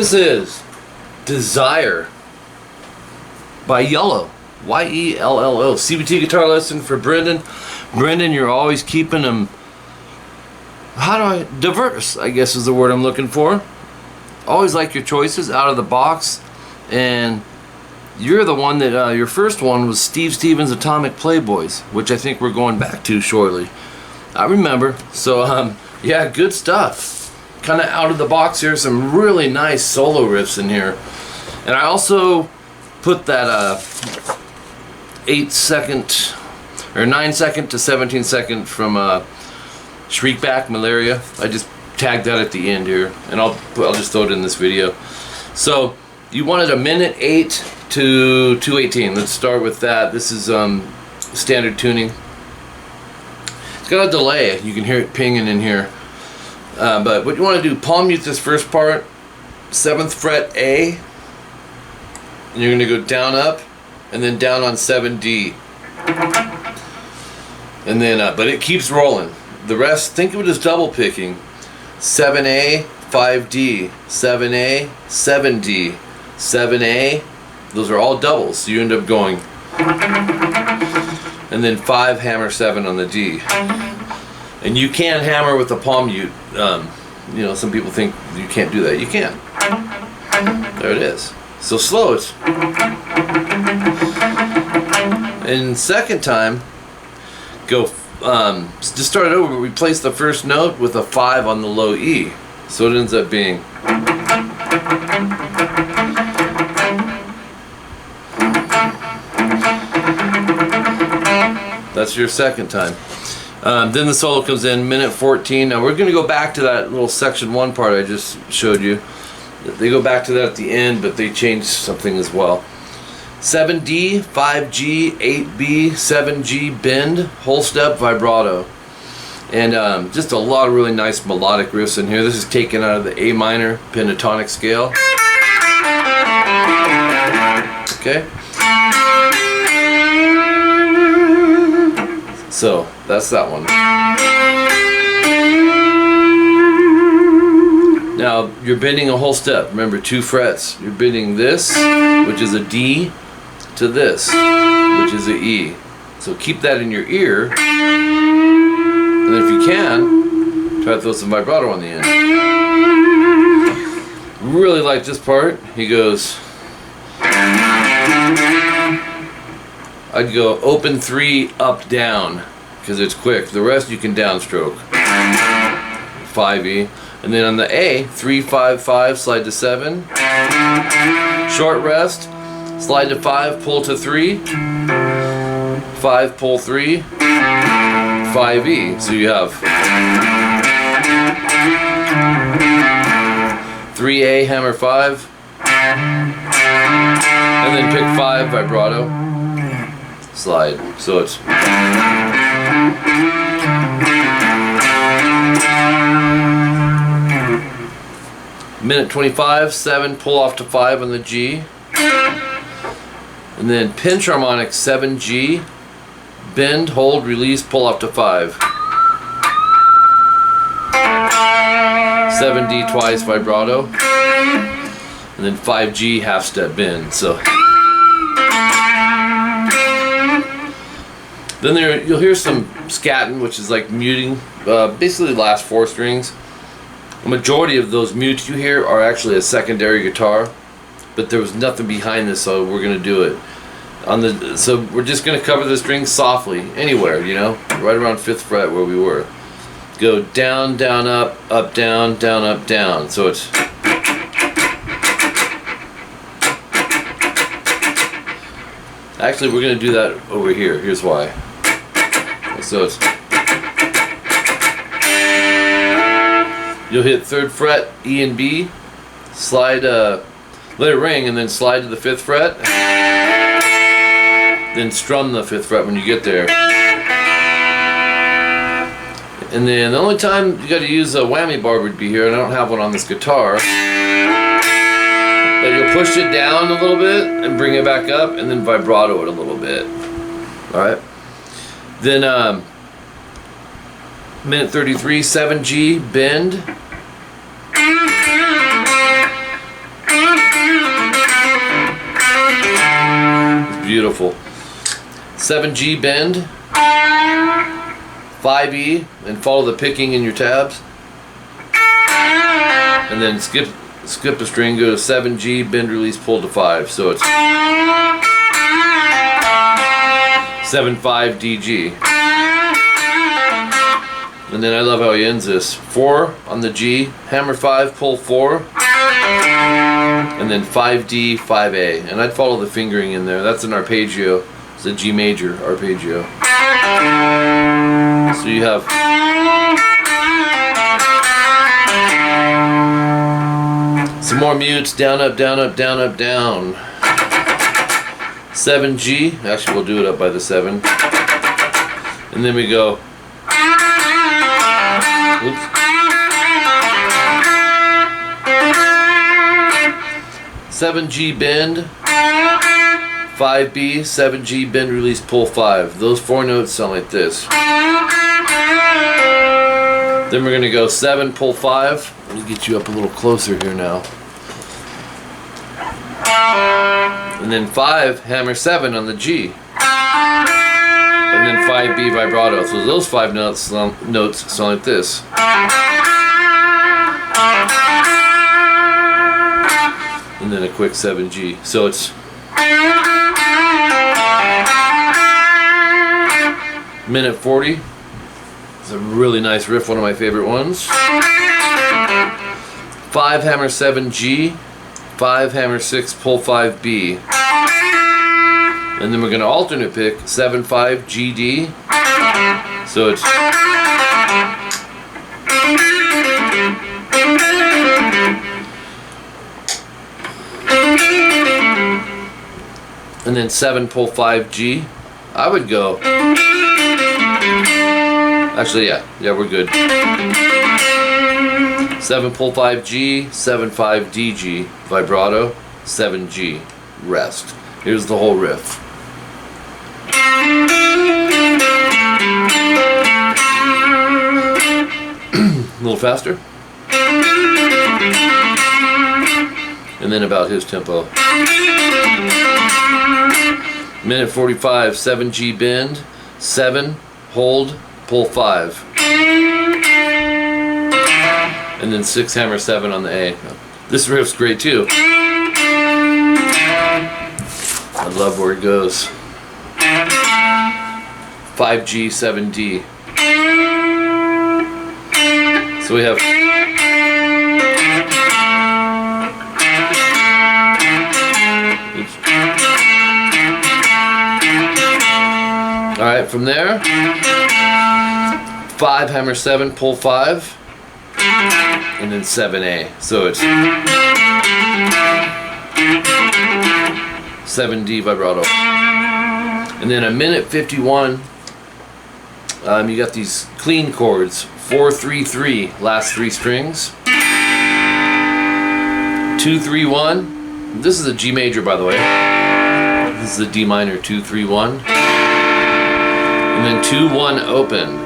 This is Desire by Yello. Y-E-L-L-O. CVT Guitar Lesson for Brendan. Brendan, you're always keeping them, diverse, I guess is the word I'm looking for. Always like your choices out of the box. And you're the one that, your first one was Steve Stevens' Atomic Playboys, which I think we're going back to shortly. I remember. So, yeah, good stuff. Kind of out of the box here. Some really nice solo riffs in here. And I also put that 8-second or 9-second to 17-second from Shriekback Malaria. I just tagged that at the end here, and I'll just throw it in this video. So you wanted a minute 8 to 2:18. Let's start with that. This is standard tuning. It's got a delay. You can hear it pinging in here. But what you want to do, palm mute this first part, 7th fret A, and you're going to go down up, and then down on 7D. And then, but it keeps rolling. The rest, think of it as double picking. 7A, 5D, 7A, 7D, 7A. Those are all doubles, so you end up going. And then 5 hammer 7 on the D. And you can hammer with the palm mute. You know, some people think you can't do that. You can. There it is. So slow it. And second time, go, just start it over, but replace the first note with a 5 on the low E. So it ends up being. That's your second time. Then the solo comes in, minute 14. Now we're going to go back to that little section 1 part I just showed you. They go back to that at the end, but they change something as well. 7D, 5G, 8B, 7G, bend, whole step, vibrato. And just a lot of really nice melodic riffs in here. This is taken out of the A minor pentatonic scale. Okay. So that's that one. Now you're bending a whole step. Remember, 2 frets. You're bending this, which is a D, to this, which is a E. So keep that in your ear. And then if you can, try to throw some vibrato on the end. Really like this part. He goes. I'd go open 3, up, down, because it's quick. The rest you can downstroke. 5E. And then on the A, 3, 5, 5, slide to 7. Short rest, slide to 5, pull to 3. 5, pull 3. 5E. So you have 3A, hammer 5. And then pick 5, vibrato. Slide. So it's minute 25, 7, pull off to 5 on the G. And then pinch harmonic 7G, bend, hold, release, pull off to 5. 7D twice, vibrato. And then 5G, half step bend. So then you'll hear some scatting, which is like muting, basically the last 4 strings. The majority of those mutes you hear are actually a secondary guitar, but there was nothing behind this, so we're going to do it. So we're just going to cover the strings softly, anywhere, you know, right around 5th fret where we were. Go down, down, up, down, up, down. So it's. Actually, we're going to do that over here. Here's why. So it's. You'll hit 3rd fret, E and B, slide, let it ring, and then slide to the 5th fret, then strum the 5th fret when you get there. And then the only time you got to use a whammy bar would be here, and I don't have one on this guitar. But you'll push it down a little bit and bring it back up, and then vibrato it a little bit. Alright? Then, minute 33, 7G, bend. It's beautiful. 7G bend, 5E, and follow the picking in your tabs. And then skip a string, go to 7G, bend, release, pull to 5. So it's 7/5 DG. And then I love how he ends this. 4 on the G, hammer 5, pull 4, and then 5D, 5A. And I'd follow the fingering in there. That's an arpeggio. It's a G major arpeggio. So you have some more mutes, down, up, down, up, down, up, down. 7G, actually we'll do it up by the 7. And then we go, oops. 7G bend, 5B, 7G bend, release, pull 5. Those 4 notes sound like this. Then we're going to go 7, pull 5. Let me get you up a little closer here now. And then 5, hammer 7 on the G. And then 5B vibrato. So those 5 notes sound like this. And then a quick 7G. So it's minute 40. It's a really nice riff, one of my favorite ones. 5 hammer 7G, 5 hammer 6 pull 5B. And then we're going to alternate pick 7/5 GD. So it's and then 7 pull 5G. I would go. Actually, yeah, we're good. 7 pull 5G, 7/5 DG, vibrato, 7G, rest. Here's the whole riff. A little faster. And then about his tempo. Minute 45, 7G bend, 7, hold, pull 5. And then 6 hammer 7 on the A. This riff's great too. I love where it goes. 5G, 7D. So we have alright, from there 5 hammer 7 pull 5 and then 7A. So it's 7D vibrato. And then a minute 51, you got these clean chords. 4-3-3, last 3 strings. 2-3-1. This is a G major, by the way. This is a D minor, 2-3-1. And then 2-1 open.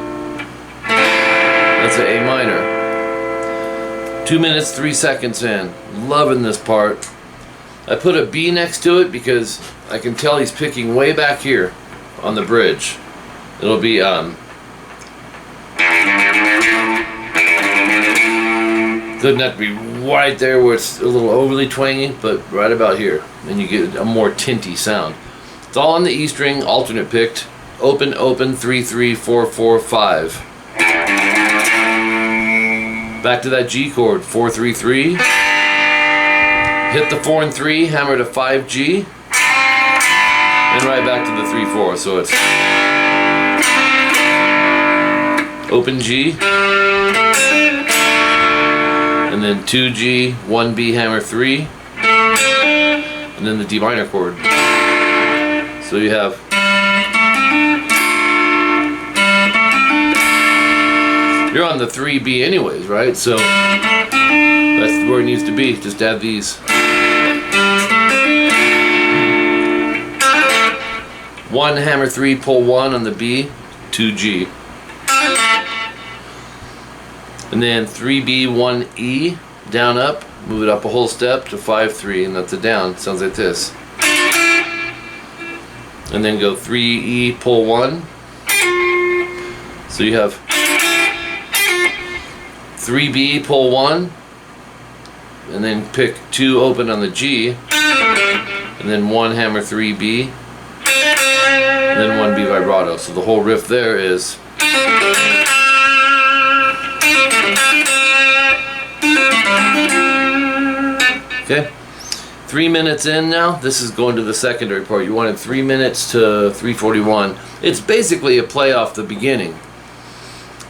That's an A minor. 2 minutes 3 seconds in. Loving this part. I put a B next to it because I can tell he's picking way back here on the bridge. It'll be doesn't have to be right there where it's a little overly twangy, but right about here, and you get a more tinty sound. It's all on the E string, alternate picked. Open, open, 3-3, 4-4, 5. Back to that G chord, 4-3-3. Hit the 4 and 3, hammer to 5G, and right back to the 3-4. So it's open G, and then 2G, 1B hammer 3, and then the D minor chord. So you have you're on the 3B anyways, right? So that's where it needs to be. Just add these. 1 hammer 3 pull 1 on the B, 2G. And then 3B 1E down up, move it up a whole step to 5-3, and that's a down. Sounds like this. And then go 3E, pull 1. So you have 3B, pull 1, and then pick 2 open on the G, and then 1 hammer 3B, and then 1 B vibrato. So the whole riff there is. Okay, 3 minutes in now. This is going to the secondary part. You wanted 3 minutes to 3:41. It's basically a play off the beginning.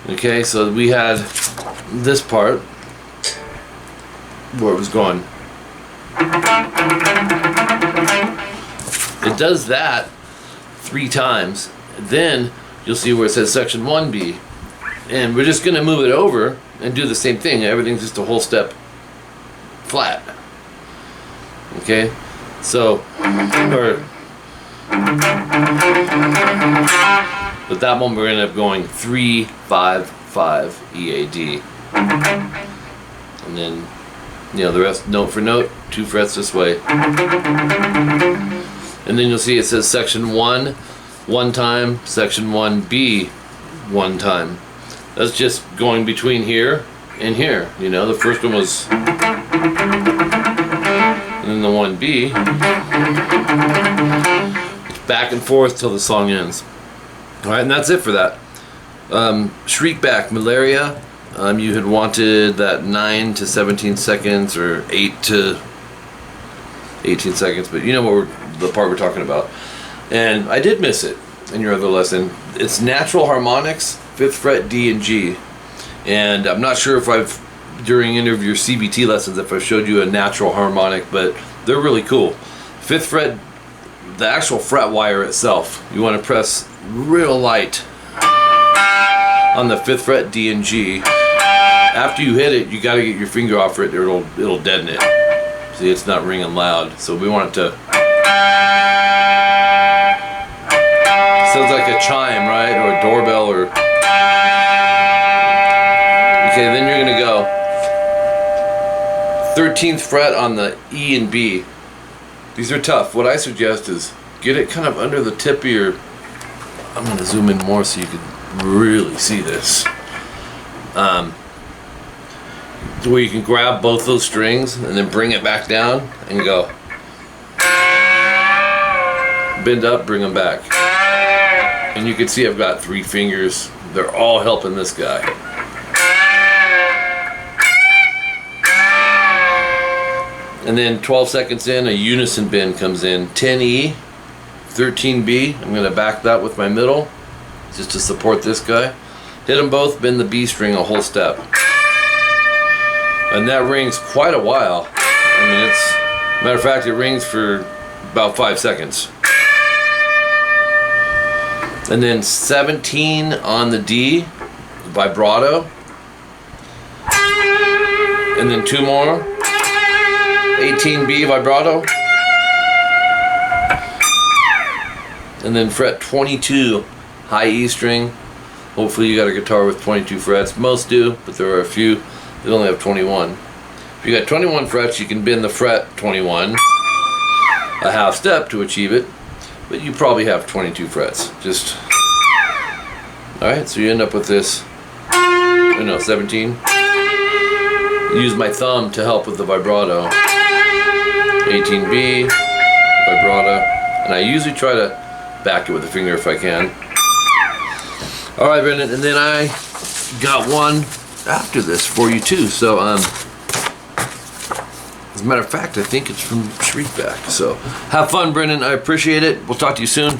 Okay, so we had this part where it was going. It does that 3 times. Then you'll see where it says section 1B. And we're just going to move it over and do the same thing. Everything's just a whole step flat. Okay, so, but that one we're going to end up going 3-5-5 EAD. And then, you know, the rest note for note, 2 frets this way. And then you'll see it says section 1, 1 time, section 1B, 1 time. That's just going between here and here. You know, the first one was, and then the 1B. It's back and forth till the song ends. Alright, and that's it for that. Shriek back, malaria. You had wanted that 9 to 17 seconds or 8 to 18 seconds, but you know what the part we're talking about. And I did miss it in your other lesson. It's natural harmonics, 5th fret, D and G. And I'm not sure if I've, during any of your CVT lessons, if I showed you a natural harmonic, but they're really cool. 5th fret, the actual fret wire itself, you want to press real light on the 5th fret, D and G. After you hit it, you got to get your finger off it, or it'll deaden it. See, it's not ringing loud, so we want it to. Sounds like a chime, right, or a doorbell, or. Okay, then you're gonna go 13th fret on the E and B. These are tough. What I suggest is get it kind of under the tip of your. I'm gonna zoom in more so you can really see this. Where you can grab both those strings and then bring it back down and go. Bend up, bring them back. And you can see I've got 3 fingers. They're all helping this guy. And then 12 seconds in, a unison bend comes in. 10E, 13B. I'm going to back that with my middle just to support this guy. Hit them both, bend the B string a whole step. And that rings quite a while. I mean, it's, matter of fact, it rings for about 5 seconds. And then 17 on the D, vibrato. And then 2 more. 18B, vibrato. And then fret 22, high E string. Hopefully you got a guitar with 22 frets. Most do, but there are a few that only have 21. If you got 21 frets, you can bend the fret 21 a half step to achieve it, but you probably have 22 frets. Just alright, so you end up with this, 17. Use my thumb to help with the vibrato. 18B, vibrato, and I usually try to back it with a finger if I can. Alright, Brendan, and then I got one after this for you too. So as a matter of fact, I think it's from Shriekback. So have fun, Brendan. I appreciate it. We'll talk to you soon.